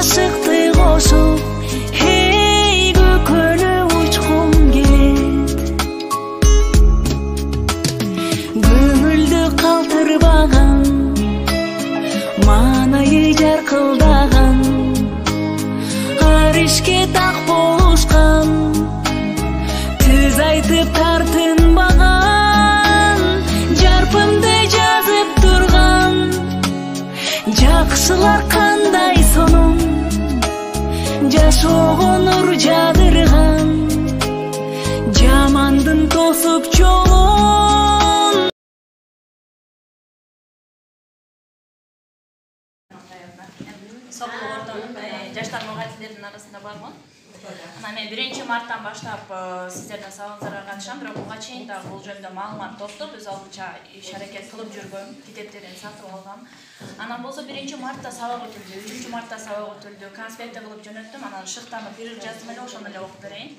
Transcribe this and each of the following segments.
ашыкты кошуп, эй көкөлө учкум келет. Көңүлдү калтырбаган, маанайы жаркылдаган, ар ишке так болушкан, тез айтып тартынбаган, жарпымды жазып турган, жакшылар кандай сонун, жашоого нур жадырган, жамандын тосуп жолун. Соклуу ордонун жаштар мугалимдердин арасында бармын. Мен 1 марттан баштап сиздердин сабагыңарга катышам, бирок буга чейин да бул жөнүндө маалымат топтоп өз алдынча иш-аракет кылып жүргөм, китептерин сатып алгам. Анан болсо 1 мартта сабак өтүлдү, 3 мартта сабак өтүлдү, конспекти кылып жөнөттүм, анан шыктанып бир жаздым эле, ошону эле окуп берейин.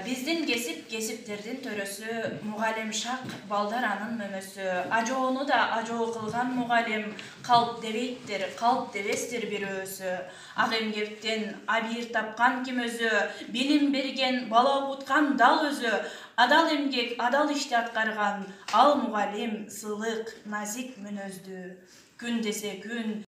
Биздин кесиптердин төрөсү, мугалим шак, балдар анын мөмөсү. Ажоону да ажоо кылган мугалим, калп дебейттир, калп дебестир бир өзү. Ак эмгектен абийир тапкан ким өзү, билим берген, бала окуткан дал өзү. Адал эмгек, адал ишти аткарган, ал мугалим сылык, назик мүнөздүү. Күн десе күн,